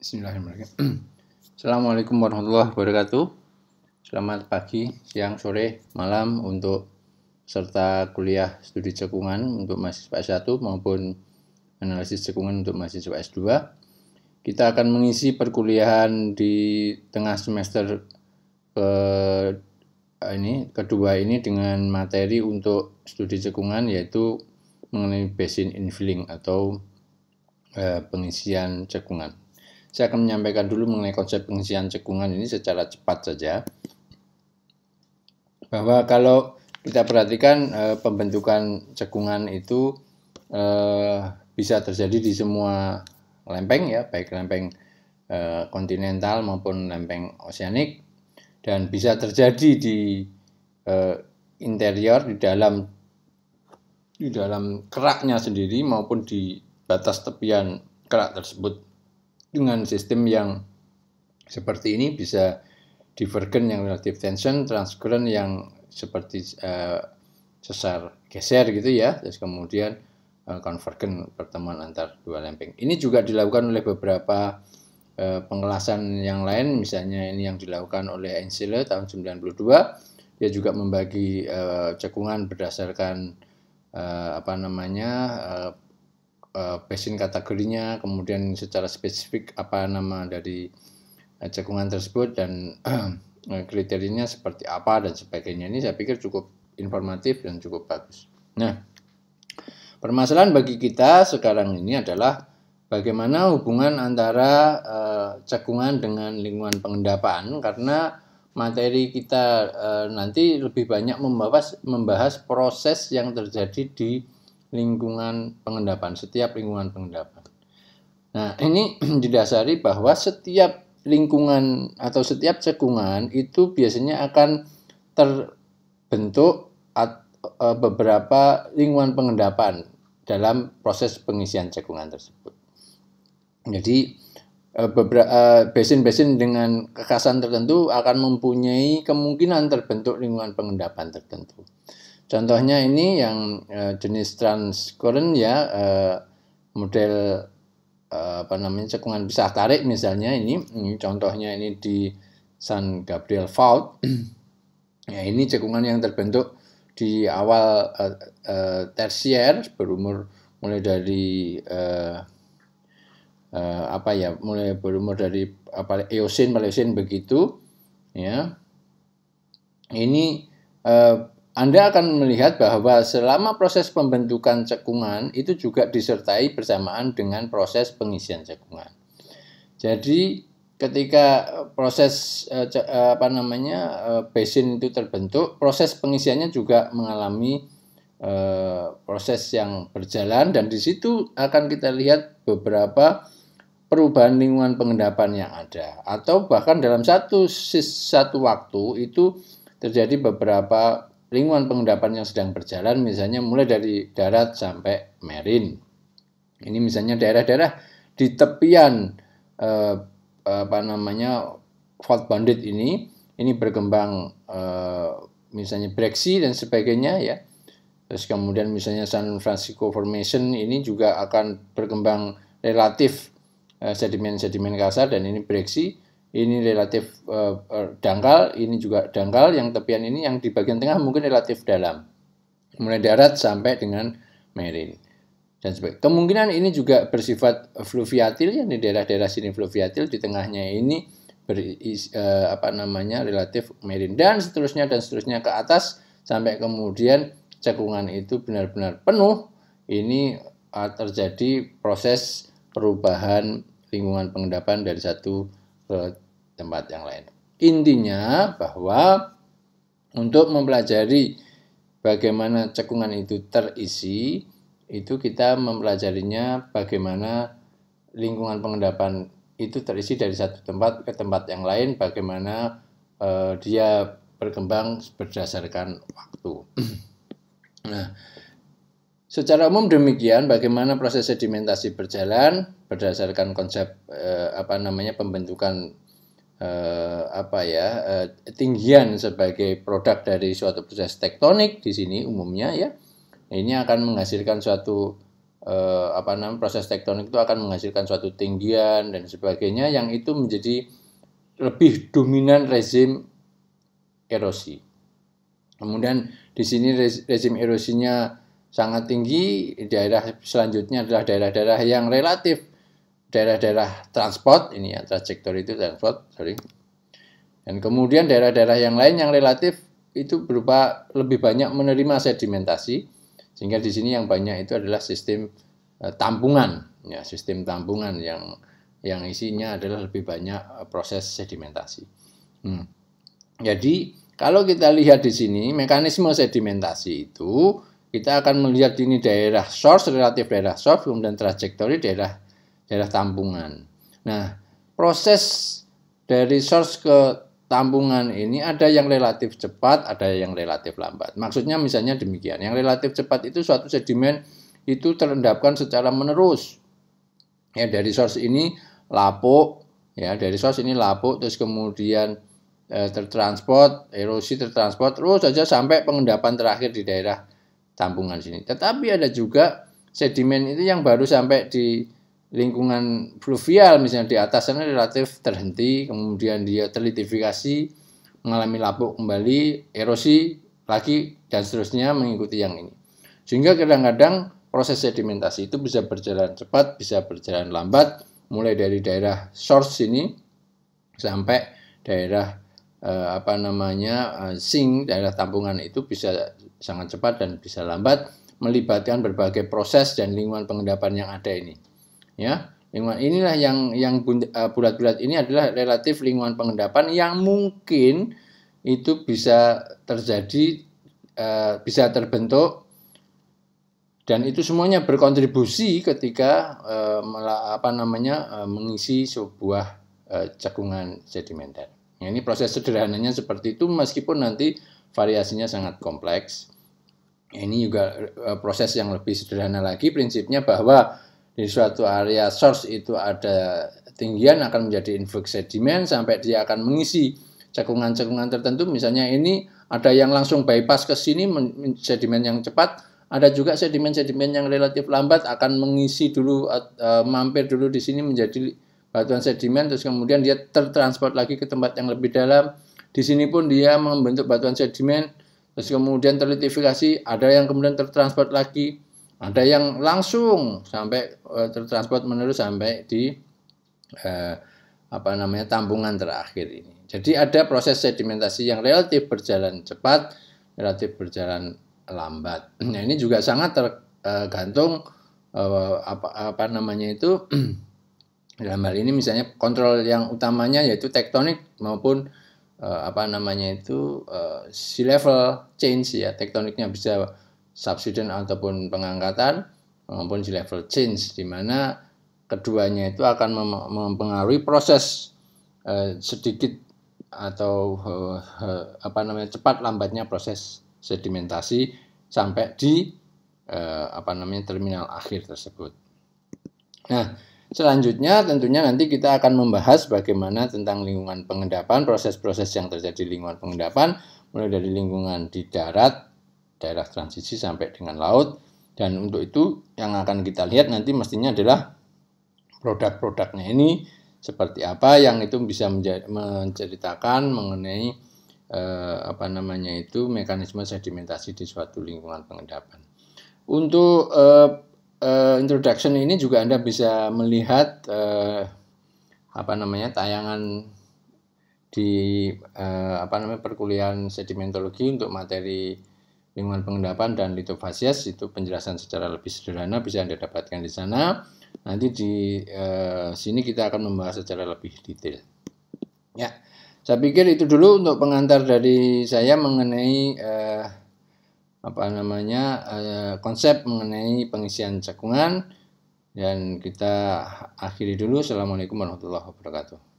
Bismillahirrahmanirrahim. Assalamualaikum warahmatullahi wabarakatuh. Selamat pagi, siang, sore, malam untuk peserta kuliah studi cekungan untuk mahasiswa S1 maupun analisis cekungan untuk mahasiswa S2. Kita akan mengisi perkuliahan di tengah semester kedua ini dengan materi untuk studi cekungan, yaitu mengenai basin infilling atau pengisian cekungan. Saya akan menyampaikan dulu mengenai konsep pengisian cekungan ini secara cepat saja. Bahwa kalau kita perhatikan pembentukan cekungan itu bisa terjadi di semua lempeng, ya, baik lempeng kontinental maupun lempeng oseanik, dan bisa terjadi di interior, di dalam keraknya sendiri maupun di batas tepian kerak tersebut. Dengan sistem yang seperti ini bisa divergen yang relative tension, transcurrent yang seperti sesar geser gitu ya, terus kemudian convergen pertemuan antar dua lempeng. Ini juga dilakukan oleh beberapa pengelasan yang lain, misalnya ini yang dilakukan oleh Einzle tahun 92. Dia juga membagi cekungan berdasarkan basin kategorinya, kemudian secara spesifik apa nama dari cekungan tersebut dan kriterianya seperti apa dan sebagainya. Ini saya pikir cukup informatif dan cukup bagus. Nah, permasalahan bagi kita sekarang ini adalah bagaimana hubungan antara cekungan dengan lingkungan pengendapan, karena materi kita nanti lebih banyak membahas proses yang terjadi di lingkungan pengendapan, setiap lingkungan pengendapan. Nah, ini didasari bahwa setiap lingkungan atau setiap cekungan itu biasanya akan terbentuk beberapa lingkungan pengendapan dalam proses pengisian cekungan tersebut. Jadi beberapa basin-basin dengan kekhasan tertentu akan mempunyai kemungkinan terbentuk lingkungan pengendapan tertentu. Contohnya ini yang jenis transcurrent, ya, model cekungan pisah tarik misalnya ini contohnya ini di San Gabriel Fault. Ya, ini cekungan yang terbentuk di awal tersier berumur mulai dari Eosin, Paleosin begitu, ya. Ini Anda akan melihat bahwa selama proses pembentukan cekungan itu juga disertai bersamaan dengan proses pengisian cekungan. Jadi ketika proses basin itu terbentuk, proses pengisiannya juga mengalami proses yang berjalan, dan di situ akan kita lihat beberapa perubahan lingkungan pengendapan yang ada, atau bahkan dalam satu waktu itu terjadi beberapa lingkungan pengendapan yang sedang berjalan, misalnya mulai dari darat sampai marine. Ini misalnya daerah-daerah di tepian fault bounded ini berkembang misalnya Black Sea dan sebagainya, ya. Terus kemudian misalnya San Francisco Formation ini juga akan berkembang relatif sedimen-sedimen kasar, dan ini Black Sea. Ini relatif dangkal, ini juga dangkal, yang tepian ini yang di bagian tengah mungkin relatif dalam, mulai darat sampai dengan marine dan sebagainya. Kemungkinan ini juga bersifat fluviatil, ya, di daerah-daerah sini fluviatil, di tengahnya ini relatif marine, dan seterusnya ke atas sampai kemudian cekungan itu benar-benar penuh. Ini terjadi proses perubahan lingkungan pengendapan dari satu ke tempat yang lain. Intinya bahwa untuk mempelajari bagaimana cekungan itu terisi, itu kita mempelajarinya bagaimana lingkungan pengendapan itu terisi dari satu tempat ke tempat yang lain, bagaimana dia berkembang berdasarkan waktu. Nah, secara umum demikian bagaimana proses sedimentasi berjalan berdasarkan konsep pembentukan tinggian sebagai produk dari suatu proses tektonik di sini umumnya, ya. Ini akan menghasilkan suatu proses tektonik itu akan menghasilkan suatu tinggian dan sebagainya, yang itu menjadi lebih dominan rezim erosi. Kemudian di sini rezim erosinya sangat tinggi. Daerah selanjutnya adalah daerah-daerah yang relatif daerah-daerah transport, ini ya, trajektori itu transport, sorry. Dan kemudian daerah-daerah yang lain yang relatif itu berupa lebih banyak menerima sedimentasi, sehingga di sini yang banyak itu adalah sistem tampungan, ya, sistem tampungan yang isinya adalah lebih banyak proses sedimentasi. Jadi kalau kita lihat di sini mekanisme sedimentasi itu, kita akan melihat ini daerah source, relatif daerah source, kemudian trajektori daerah tampungan. Nah, proses dari source ke tampungan ini ada yang relatif cepat, ada yang relatif lambat. Maksudnya misalnya demikian, yang relatif cepat itu suatu sedimen itu terendapkan secara menerus. Ya, dari source ini lapuk, ya, dari source ini lapuk, terus kemudian tertransport, erosi tertransport, terus saja sampai pengendapan terakhir di daerah tampungan sini. Tetapi ada juga sedimen itu yang baru sampai di lingkungan fluvial, misalnya di atas sana relatif terhenti, kemudian dia terlitifikasi, mengalami lapuk kembali, erosi lagi, dan seterusnya mengikuti yang ini. Sehingga kadang-kadang proses sedimentasi itu bisa berjalan cepat, bisa berjalan lambat, mulai dari daerah source ini sampai daerah sink, daerah tampungan itu bisa sangat cepat dan bisa lambat, melibatkan berbagai proses dan lingkungan pengendapan yang ada ini. Ya, lingkungan inilah yang bulat-bulat ini adalah relatif lingkungan pengendapan yang mungkin itu bisa terjadi, bisa terbentuk, dan itu semuanya berkontribusi ketika mengisi sebuah cekungan sedimenter. Nah, ini proses sederhananya seperti itu, meskipun nanti variasinya sangat kompleks. Ini juga proses yang lebih sederhana lagi, prinsipnya bahwa di suatu area source itu ada tinggian akan menjadi influx sedimen sampai dia akan mengisi cekungan-cekungan tertentu. Misalnya ini ada yang langsung bypass ke sini sedimen yang cepat, ada juga sedimen-sedimen yang relatif lambat akan mengisi dulu, mampir dulu di sini menjadi batuan sedimen, terus kemudian dia tertransport lagi ke tempat yang lebih dalam. Di sini pun dia membentuk batuan sedimen, terus kemudian terlitifikasi, ada yang kemudian tertransport lagi, ada yang langsung sampai tertransport menerus sampai di tampungan terakhir ini. Jadi ada proses sedimentasi yang relatif berjalan cepat, relatif berjalan lambat. Nah, ini juga sangat tergantung dalam hal ini misalnya kontrol yang utamanya yaitu tektonik maupun sea level change, ya, tektoniknya bisa subsidence ataupun pengangkatan maupun sea level change, di mana keduanya itu akan mempengaruhi proses sedikit atau cepat lambatnya proses sedimentasi sampai di terminal akhir tersebut. Nah, selanjutnya tentunya nanti kita akan membahas bagaimana tentang lingkungan pengendapan, proses-proses yang terjadi di lingkungan pengendapan, mulai dari lingkungan di darat, daerah transisi sampai dengan laut. Dan untuk itu yang akan kita lihat nanti mestinya adalah produk-produknya ini seperti apa, yang itu bisa menceritakan mengenai mekanisme sedimentasi di suatu lingkungan pengendapan. Untuk introduction ini juga Anda bisa melihat tayangan di perkuliahan sedimentologi untuk materi lingkungan pengendapan dan litofasias. Itu penjelasan secara lebih sederhana bisa Anda dapatkan di sana. Nanti di sini kita akan membahas secara lebih detail. Ya, saya pikir itu dulu untuk pengantar dari saya mengenai konsep mengenai pengisian cekungan, dan kita akhiri dulu. Assalamualaikum warahmatullahi wabarakatuh.